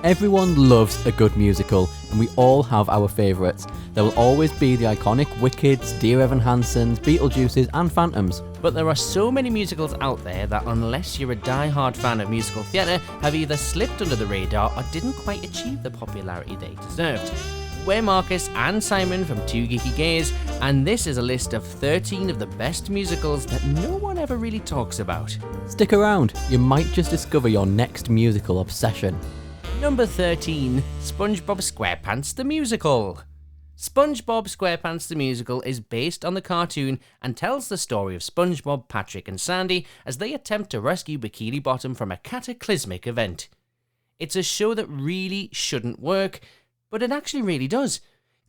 Everyone loves a good musical, and we all have our favourites. There will always be the iconic Wickeds, Dear Evan Hansen's, Beetlejuices and Phantoms. But there are so many musicals out there that unless you're a die-hard fan of musical theatre, have either slipped under the radar or didn't quite achieve the popularity they deserved. We're Marcus and Simon from Two Geeky Gays, and this is a list of 13 of the best musicals that no one ever really talks about. Stick around, you might just discover your next musical obsession. Number 13, SpongeBob SquarePants the Musical. SpongeBob SquarePants the Musical is based on the cartoon and tells the story of SpongeBob, Patrick and Sandy as they attempt to rescue Bikini Bottom from a cataclysmic event. It's a show that really shouldn't work, but it actually really does.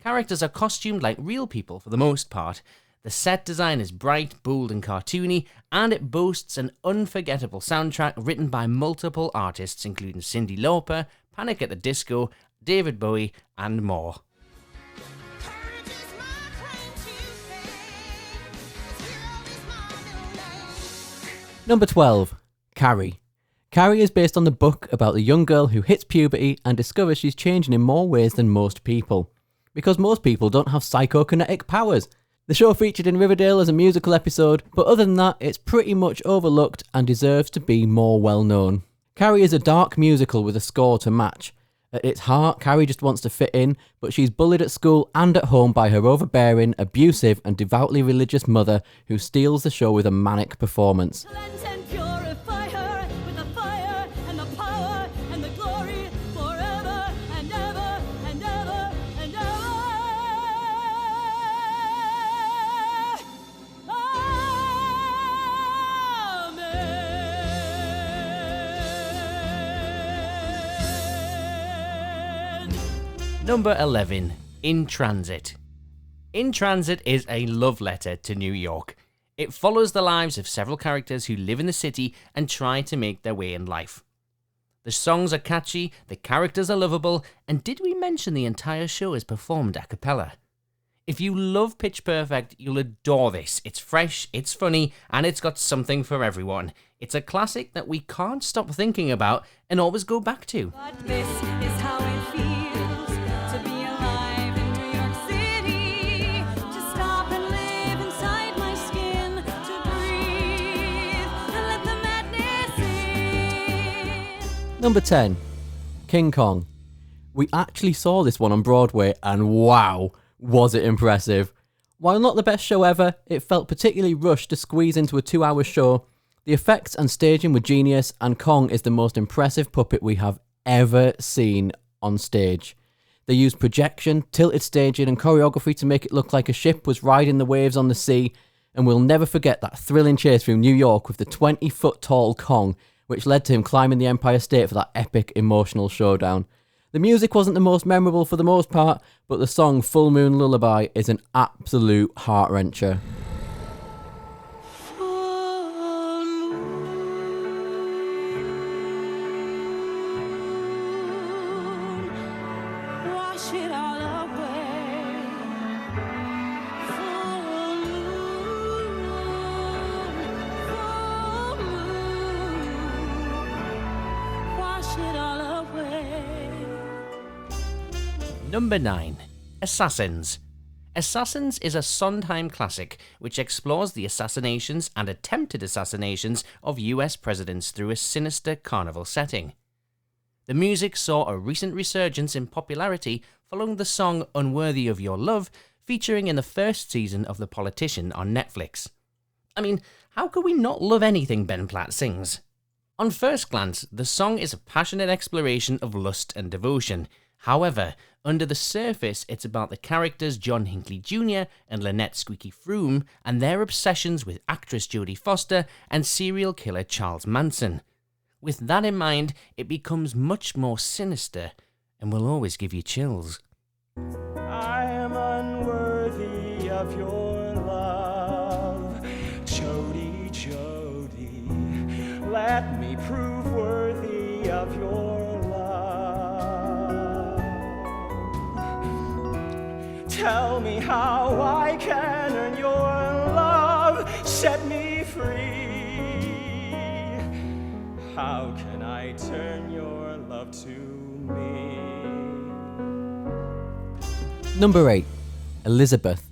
Characters are costumed like real people for the most part. The set design is bright, bold and cartoony, and it boasts an unforgettable soundtrack written by multiple artists including Cyndi Lauper, Panic at the Disco, David Bowie and more. Number 12, Carrie. Carrie is based on the book about the young girl who hits puberty and discovers she's changing in more ways than most people. Because most people don't have psychokinetic powers. The show featured in Riverdale as a musical episode, but other than that, it's pretty much overlooked and deserves to be more well known. Carrie is a dark musical with a score to match. At its heart, Carrie just wants to fit in, but she's bullied at school and at home by her overbearing, abusive and devoutly religious mother who steals the show with a manic performance. Number 11, In Transit. In Transit is a love letter to New York. It follows the lives of several characters who live in the city and try to make their way in life. The songs are catchy, the characters are lovable, and did we mention the entire show is performed a cappella? If you love Pitch Perfect, you'll adore this. It's fresh, it's funny, and it's got something for everyone. It's a classic that we can't stop thinking about and always go back to. But this is how it feels to be alive in New York City, to stop and live inside my skin, to breathe and let the madness in. Number 10, King Kong. We actually saw this one on Broadway and wow, was it impressive. While not the best show ever, it felt particularly rushed to squeeze into a 2-hour show. The effects and staging were genius, and Kong is the most impressive puppet we have ever seen on stage. They used projection, tilted staging and choreography to make it look like a ship was riding the waves on the sea, and we'll never forget that thrilling chase through New York with the 20-foot tall Kong, which led to him climbing the Empire State for that epic emotional showdown. The music wasn't the most memorable for the most part, but the song Full Moon Lullaby is an absolute heart-wrencher. Number 9, Assassins. Assassins is a Sondheim classic which explores the assassinations and attempted assassinations of US presidents through a sinister carnival setting. The music saw a recent resurgence in popularity following the song Unworthy of Your Love, featuring in the first season of The Politician on Netflix. I mean, how could we not love anything Ben Platt sings? On first glance, the song is a passionate exploration of lust and devotion. However, under the surface, it's about the characters John Hinckley Jr. and Lynette Squeaky Froome and their obsessions with actress Jodie Foster and serial killer Charles Manson. With that in mind, it becomes much more sinister and will always give you chills. I am unworthy of your love, Jodie, Jodie, let me prove worthy of your tell me how I can earn your love, set me free. How can I turn your love to me. Number 8. Elizabeth.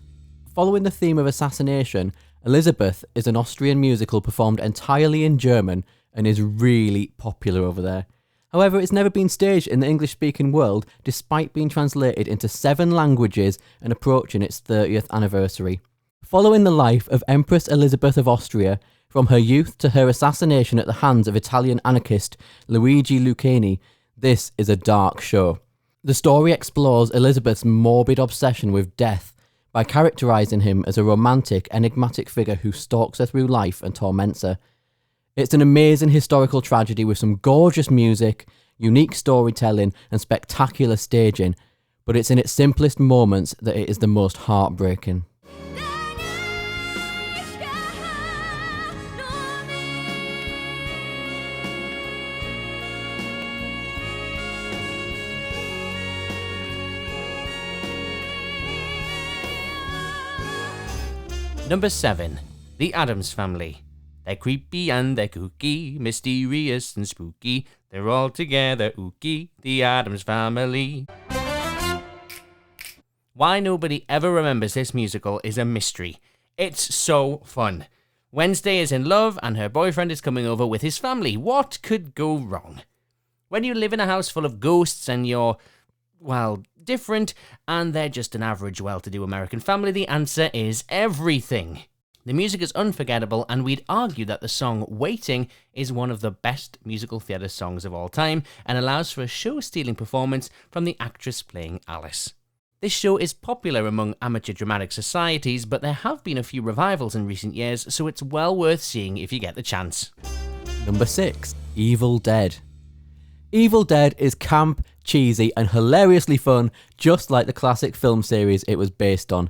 Following the theme of assassination, Elizabeth is an Austrian musical performed entirely in German and is really popular over there. However, it's never been staged in the English-speaking world despite being translated into 7 languages and approaching its 30th anniversary. Following the life of Empress Elizabeth of Austria, from her youth to her assassination at the hands of Italian anarchist Luigi Lucchini, this is a dark show. The story explores Elizabeth's morbid obsession with death by characterising him as a romantic, enigmatic figure who stalks her through life and torments her. It's an amazing historical tragedy with some gorgeous music, unique storytelling and spectacular staging, but it's in its simplest moments that it is the most heartbreaking. Number 7. The Addams Family. They're creepy and they're kooky, mysterious and spooky. They're all together ooky, the Addams Family. Why nobody ever remembers this musical is a mystery. It's so fun. Wednesday is in love and her boyfriend is coming over with his family. What could go wrong? When you live in a house full of ghosts and you're, well, different, and they're just an average well-to-do American family, the answer is everything. The music is unforgettable, and we'd argue that the song Waiting is one of the best musical theatre songs of all time, and allows for a show-stealing performance from the actress playing Alice. This show is popular among amateur dramatic societies, but there have been a few revivals in recent years, so it's well worth seeing if you get the chance. Number 6. Evil Dead. Evil Dead is camp, cheesy and hilariously fun, just like the classic film series it was based on.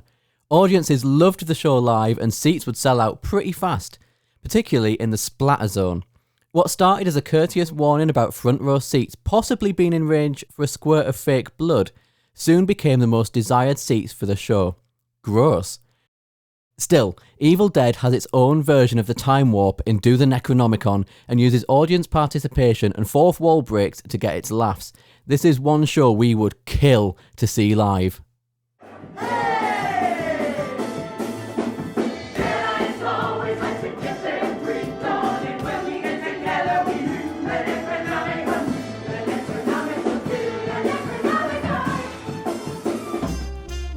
Audiences loved the show live and seats would sell out pretty fast, particularly in the splatter zone. What started as a courteous warning about front row seats possibly being in range for a squirt of fake blood soon became the most desired seats for the show. Gross. Still, Evil Dead has its own version of the time warp in Do the Necronomicon and uses audience participation and fourth wall breaks to get its laughs. This is one show we would kill to see live.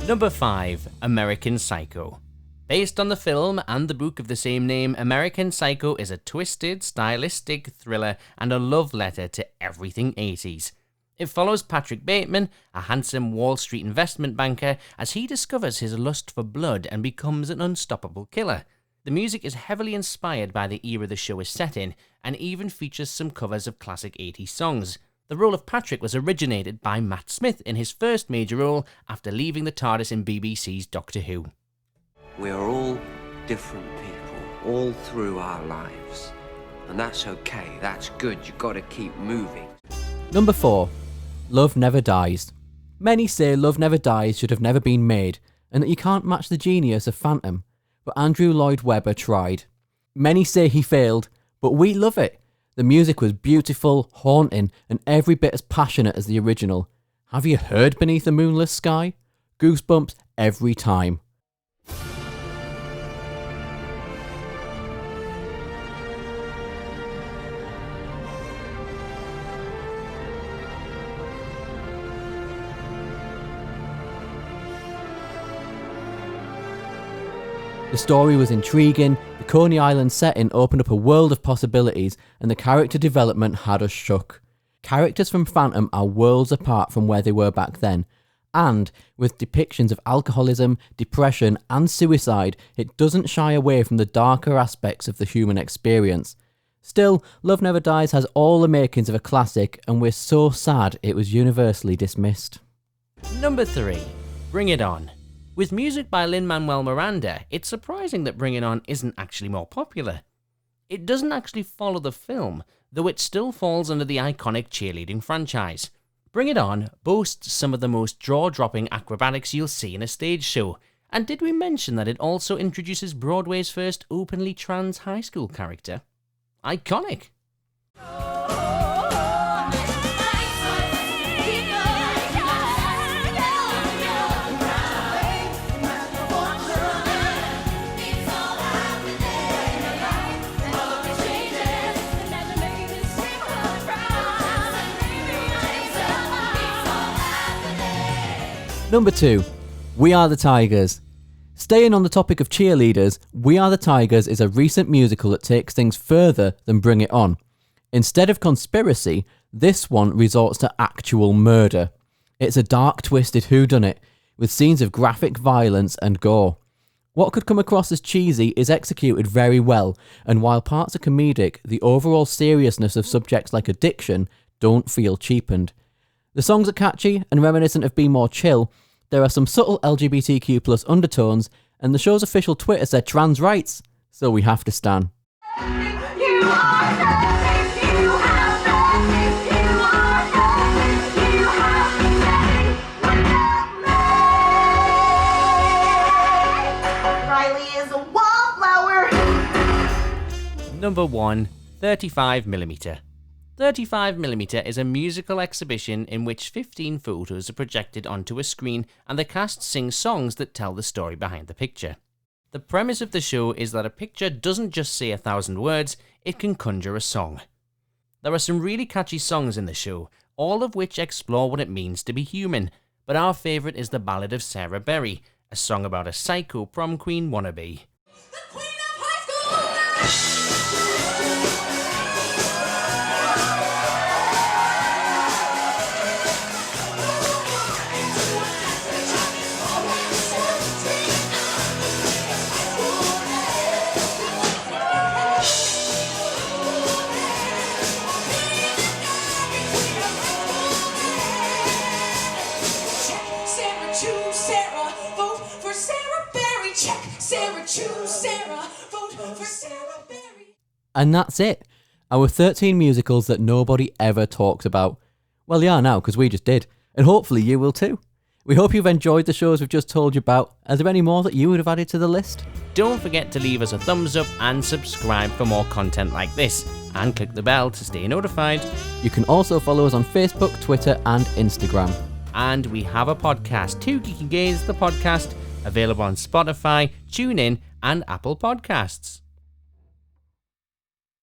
Number 5. American Psycho. Based on the film and the book of the same name, American Psycho is a twisted, stylistic thriller and a love letter to everything 80s. It follows Patrick Bateman, a handsome Wall Street investment banker, as he discovers his lust for blood and becomes an unstoppable killer. The music is heavily inspired by the era the show is set in, and even features some covers of classic 80s songs. The role of Patrick was originated by Matt Smith in his first major role after leaving the TARDIS in BBC's Doctor Who. We are all different people, all through our lives. And that's okay, that's good, you've got to keep moving. Number 4. Love Never Dies. Many say Love Never Dies should have never been made, and that you can't match the genius of Phantom, but Andrew Lloyd Webber tried. Many say he failed, but we love it. The music was beautiful, haunting, and every bit as passionate as the original. Have you heard Beneath a Moonless Sky? Goosebumps every time. The story was intriguing, the Coney Island setting opened up a world of possibilities, and the character development had us shook. Characters from Phantom are worlds apart from where they were back then, and with depictions of alcoholism, depression and suicide, it doesn't shy away from the darker aspects of the human experience. Still, Love Never Dies has all the makings of a classic, and we're so sad it was universally dismissed. Number 3. Bring It On. With music by Lin-Manuel Miranda, it's surprising that Bring It On isn't actually more popular. It doesn't actually follow the film, though it still falls under the iconic cheerleading franchise. Bring It On boasts some of the most jaw-dropping acrobatics you'll see in a stage show, and did we mention that it also introduces Broadway's first openly trans high school character? Iconic! Oh, Number 2, We Are the Tigers. Staying on the topic of cheerleaders, We Are the Tigers is a recent musical that takes things further than Bring It On. Instead of conspiracy, this one resorts to actual murder. It's a dark, twisted whodunit, with scenes of graphic violence and gore. What could come across as cheesy is executed very well, and while parts are comedic, the overall seriousness of subjects like addiction don't feel cheapened. The songs are catchy and reminiscent of Be More Chill. There are some subtle LGBTQ plus undertones, and the show's official Twitter said trans rights, so we have to stan. Number 1, 35mm. 35mm is a musical exhibition in which 15 photos are projected onto a screen and the cast sings songs that tell the story behind the picture. The premise of the show is that a picture doesn't just say 1,000 words, it can conjure a song. There are some really catchy songs in the show, all of which explore what it means to be human, but our favourite is the Ballad of Sarah Berry, a song about a psycho prom queen wannabe. And that's it. Our 13 musicals that nobody ever talks about. Well, they are now, because we just did. And hopefully you will too. We hope you've enjoyed the shows we've just told you about. Are there any more that you would have added to the list? Don't forget to leave us a thumbs up and subscribe for more content like this. And click the bell to stay notified. You can also follow us on Facebook, Twitter and Instagram. And we have a podcast, Two Geeky Gays, the podcast, available on Spotify, TuneIn and Apple Podcasts.